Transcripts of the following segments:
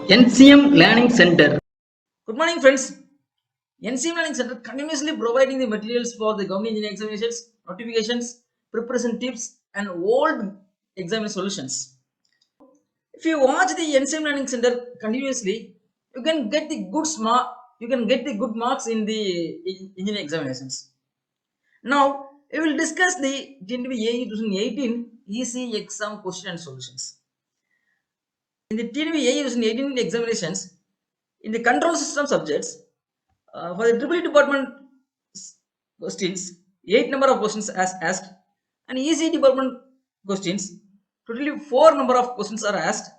NCM Learning Center. Good morning, friends. NCM Learning Center continuously providing the materials for the government engineering examinations, notifications, preparation tips, and old exam solutions. If you watch the NCM Learning Center continuously, you can get the good marks in the engineering examinations. Now, we will discuss the TNEB 2018 ECE exam question and solutions. In the TNEB 2018 examinations, in the control system subjects, for the EEE department questions, 8 number of questions as asked, and ECE department questions, totally 4 number of questions are asked.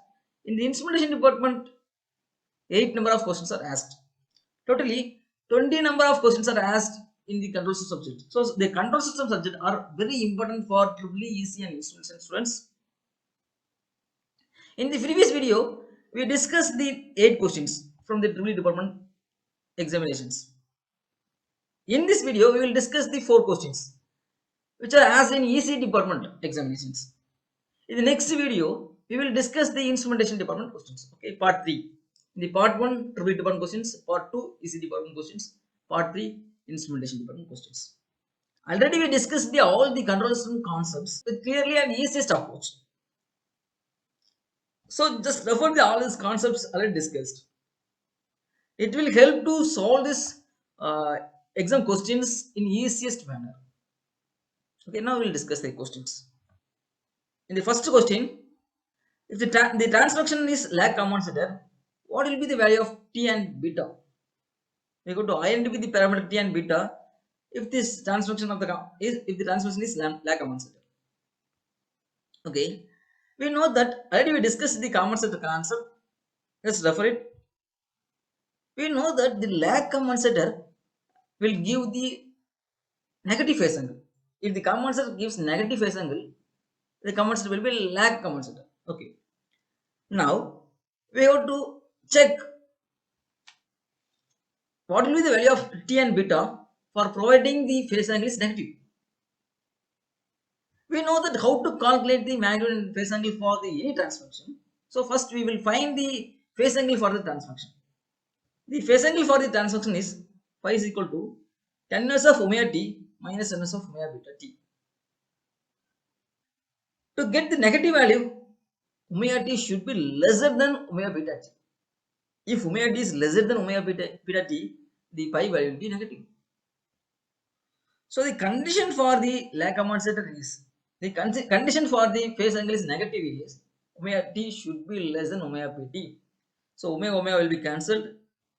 In the instrumentation department, 8 number of questions are asked. Totally 20 number of questions are asked in the control system subject. So the control system subject are very important for EEE, ECE and instrumentation students. In the previous video, we discussed the 8 questions from the EEE department examinations. In this video, we will discuss the 4 questions which are asked in ECE department examinations. In the next video, we will discuss the instrumentation department questions. Okay, part 3. In the part 1, EEE department questions, part 2, ECE department questions, part 3, instrumentation department questions. Already we discussed all the control system concepts with clearly an easiest approach. So just refer to all these concepts already discussed. It will help to solve this exam questions in easiest manner. Okay, now we will discuss the questions. In the first question, if the trans function is lag compensator, what will be the value of t and beta? We go to identify the parameter t and beta if this trans function of the trans function is lag compensator. Okay, we know that already we discussed the compensator concept. Let's refer it. We know that the lag compensator will give the negative phase angle. If the compensator gives negative phase angle, the compensator will be lag compensator. Okay. Now we have to check what will be the value of t and beta for providing the phase angle is negative. We know that how to calculate the magnitude and phase angle for the any trans function. So first we will find the phase angle for the trans function. The phase angle for the trans function is phi is equal to tan inverse of omega t minus tan inverse of omega beta t. To get the negative value, omega t should be lesser than omega beta t. If omega t is lesser than omega beta t, the pi value will be negative. So the condition for the lag compensator is, the condition for the phase angle is negative is omega t should be less than omega pt. So omega will be cancelled,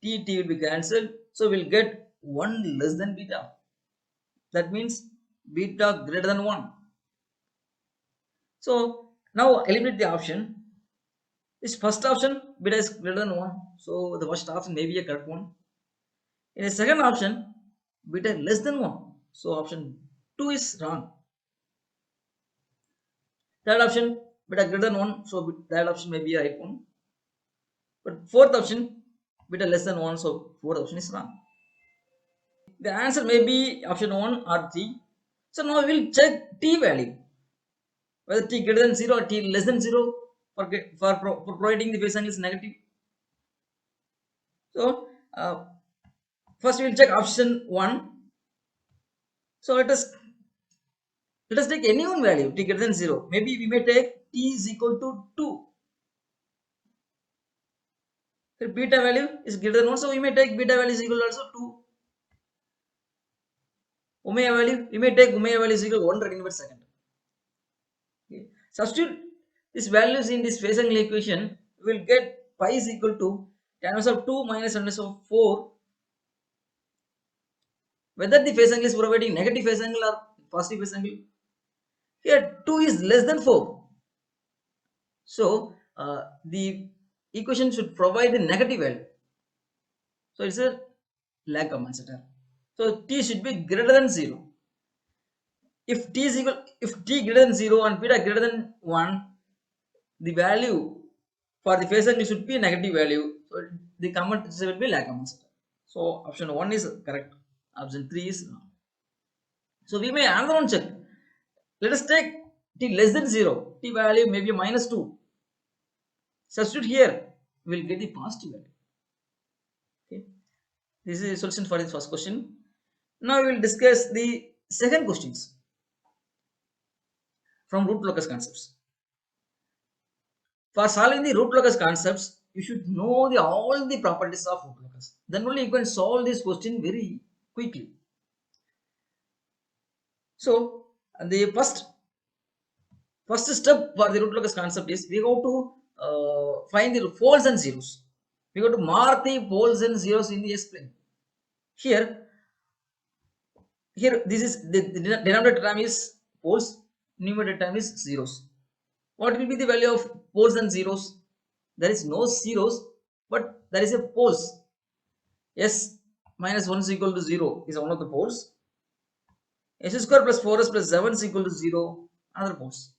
t will be cancelled. So we'll get 1 less than beta. That means beta greater than 1. So now eliminate the option. This first option, beta is greater than 1. So the first option may be a correct one. In the second option, beta is less than 1. So option 2 is wrong. Third option, beta greater than 1. So that option may be a right one. But fourth option, beta less than 1. So fourth option is wrong. The answer may be option 1 or 3. So now we will check t value. Whether t greater than 0 or t less than 0 for providing the phase angle is negative. So first we will check option 1. So let us take any one value t greater than 0. Maybe we may take t is equal to 2. So beta value is greater than 1, so we may take beta value is equal to also 2. Omega value, we may take omega value is equal to 1 radian per second. Okay. Substitute these values in this phase angle equation, we will get pi is equal to tan inverse of 2 minus tan inverse of 4. Whether the phase angle is providing negative phase angle or positive phase angle. Here 2 is less than 4. So the equation should provide a negative value. So it's a lag compensator. So t should be greater than 0. If t greater than 0 and beta greater than 1, the value for the phase angle should be a negative value. So the compensator will be lag compensator. So option 1 is correct. Option 3 is wrong. So we may another one check. Let us take t less than 0. T value may be minus 2. Substitute here. we will get the positive value. Okay, this is the solution for the first question. Now we will discuss the second questions from root locus concepts. For solving the root locus concepts, you should know all the properties of root locus. Then only you can solve this question very quickly. So the first step for the root locus concept is we go to find the poles and zeros. We go to mark the poles and zeros in the S-plane. Here this is the denominator term is poles, numerator term is zeros. What will be the value of poles and zeros? There is no zeros, but there is a poles. S minus 1 is equal to 0 is one of the poles. S square plus 4s plus 7 is equal to 0, another poles.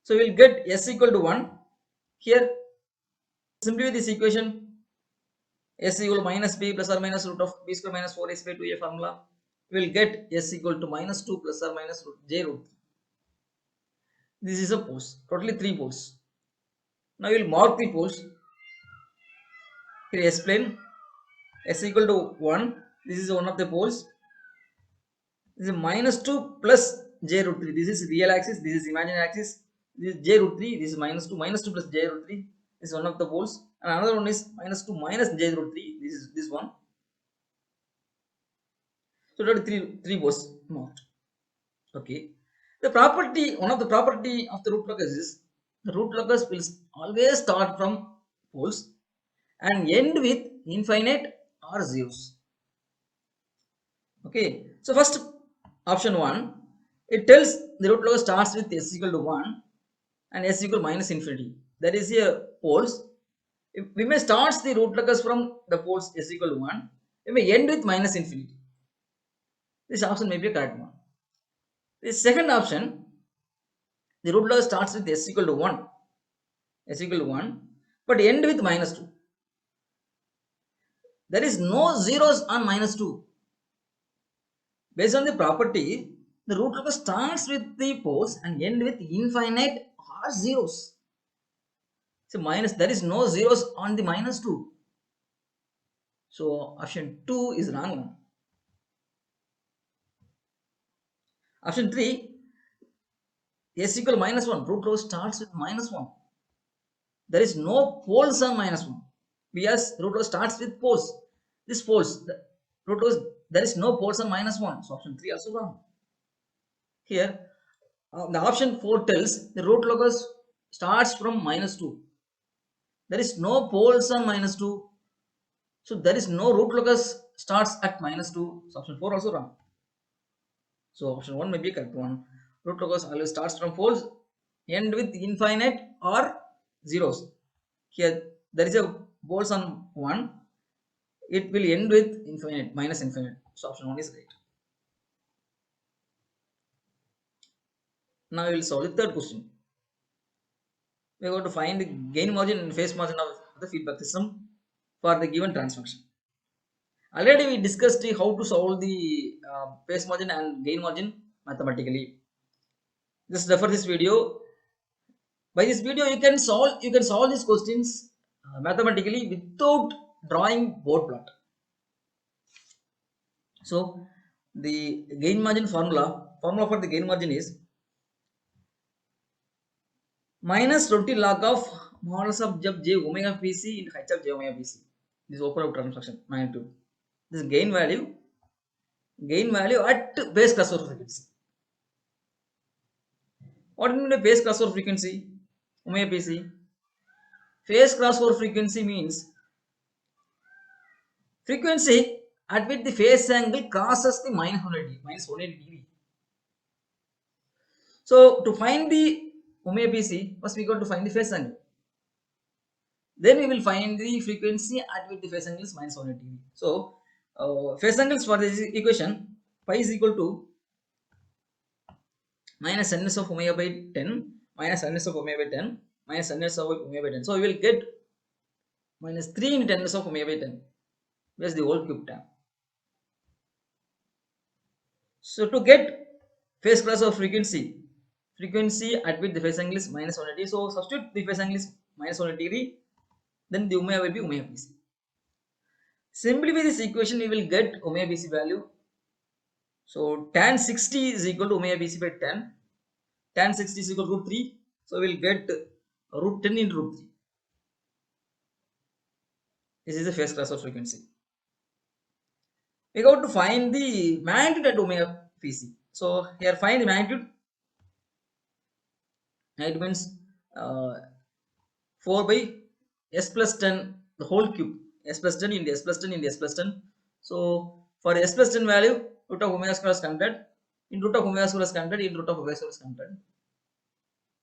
So we will get S equal to 1. Here, simplify this equation. S equal to minus b plus or minus root of b square minus 4ac by 2a formula. We will get S equal to minus 2 plus or minus j root 3. This is a poles, totally 3 poles. Now we will mark the poles. Here S plane, S equal to 1. This is one of the poles. This is minus 2 plus j root 3. This is real axis. This is imaginary axis. This is j root 3. This is minus 2. Minus 2 plus j root 3. This is one of the poles. And another one is minus 2 minus j root 3. This is this one. So total three poles marked. Okay. The property, one of the property of the root locus is the root locus will always start from poles and end with infinite or zeros. Okay. So first option 1, it tells the root locus starts with s equal to 1 and s equal to minus infinity. That is a poles. We may start the root locus from the poles s equal to 1. We may end with minus infinity. This option may be a correct one. The second option, the root locus starts with s equal to 1. S equal to 1, but end with minus 2. There is no zeros on minus 2. Based on the property, the root locus starts with the poles and end with infinite or zeros. So minus, there is no zeros on the minus 2. So option 2 is wrong one. Option 3, s equal to minus 1. Root locus starts with minus 1. There is no poles on minus 1. Because root locus starts with poles. This poles, the root locus, there is no poles on minus 1. So option 3 also wrong. Here, the option 4 tells the root locus starts from minus 2. There is no poles on minus 2. So there is no root locus starts at minus 2. So option 4 also wrong. So option 1 may be correct one. Root locus always starts from poles, end with infinite or zeros. Here there is a poles on 1. It will end with infinite, minus infinite. So option 1 is right. Now we will solve the third question. We are going to find the gain margin and phase margin of the feedback system for the given transfunction. Already we discussed how to solve the phase margin and gain margin mathematically. Just refer this video. By this video, you can solve these questions mathematically without drawing board plot. So the gain margin formula for the gain margin is minus 20 log of modulus of j omega pc into h of j omega pc. This is open out transfunction magnitude. This gain value at base crossover frequency. What do you mean by base crossover frequency? Omega pc. Phase crossover frequency means frequency at which the phase angle crosses the minus 180 degree. So to find the omega pc, first we got to find the phase angle. Then we will find the frequency at which the phase angle is minus 180 degree. So phase angles for this equation, pi is equal to minus ns of omega by 10 minus ns of omega by 10 minus ns of omega by 10. So we will get minus 3 into ns of omega by 10. Where's the whole cube term? So to get phase crossover frequency at which the phase angle is minus 180. So substitute the phase angle is minus 180 degree, then the omega will be omega BC. Simplify this equation, we will get omega BC value. So tan 60 is equal to omega BC by 10. Tan 60 is equal to root 3. So we will get root 10 into root 3. This is the phase crossover frequency. We got to find the magnitude at omega BC. So here find the magnitude. It means 4 by s plus 10 the whole cube. S plus 10 into s plus 10 into s plus 10. So for s plus 10 value, root of omega square is 100. In root of omega square is 100. In root of omega square is 100.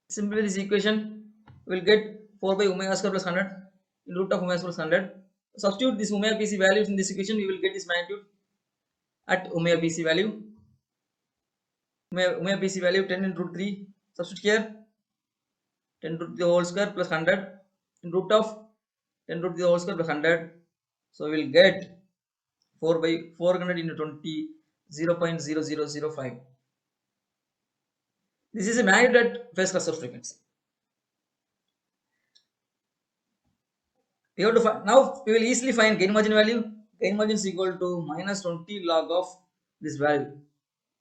Simplify this equation, we will get 4 by omega square plus 100. In root of omega square is 100. Substitute this omega BC values in this equation, we will get this magnitude at omega BC value. Omega BC value 10 into root 3. Substitute here 10 root the whole square plus 100 in root of 10 root the whole square plus 100. So we will get 4 by 400 into 20, 0.0005. This is a magnitude at phase crossover frequency. We have to find, now we will easily find gain margin value. Gain margin is equal to minus 20 log of this value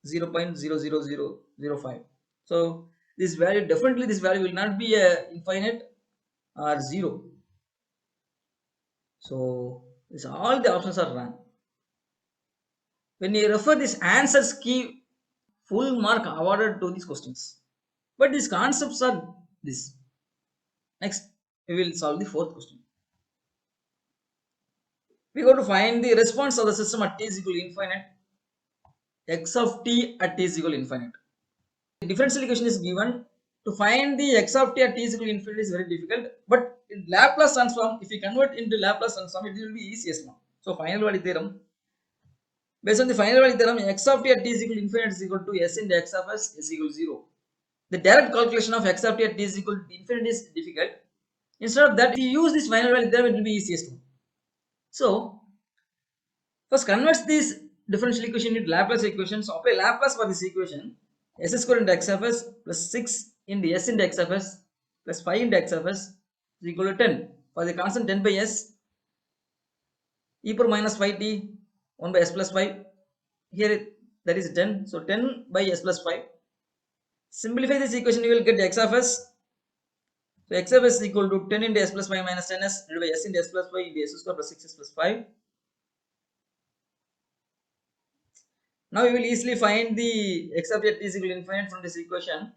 0.00005. So this value, definitely this value will not be infinite or 0. So this, all the options are wrong. When you refer this answers key, full mark awarded to these questions. But these concepts are this. Next, we will solve the fourth question. We go to find the response of the system at t is equal to infinite. X of t at t is equal to infinite. The differential equation is given. To find the x of t at t is equal to infinite is very difficult. But in Laplace transform, if we convert into Laplace transform, it will be easiest now. So final value theorem. Based on the final value theorem, x of t at t is equal to infinite is equal to s into x of s is equal to 0. The direct calculation of x of t at t is equal to infinite is difficult. Instead of that, if you use this final value theorem, it will be easiest one. So first converts this differential equation into Laplace equation. So apply Laplace for this equation. S square into x of s plus 6 into s into x of s plus 5 into x of s is equal to 10. For the constant 10 by s, e power minus 5t 1 by s plus 5. Here that is 10. So 10 by s plus 5. Simplify this equation, you will get x of s. So x of s is equal to 10 into s plus 5 minus 10s divided by s into s plus 5 into s square plus 6s plus 5. Now we will easily find the x of t is equal to infinite from this equation.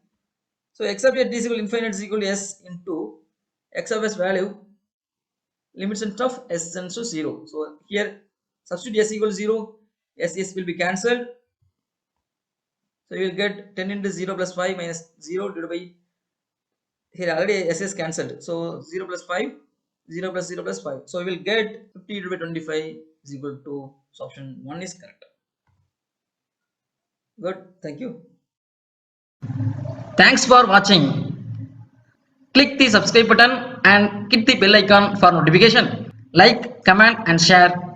So x of t is equal to infinite is equal to s into x of s value limits of s tends to 0. So here substitute s equal to 0, s will be cancelled. So you will get 10 into 0 plus 5 minus 0 divided by, here already s is cancelled. So 0 plus 5, 0 plus 0 plus 5. So we will get 50 divided by 25 is equal to, so option 1 is correct. Good, thank you. Thanks for watching. Click the subscribe button and hit the bell icon for notification. Like, comment and share.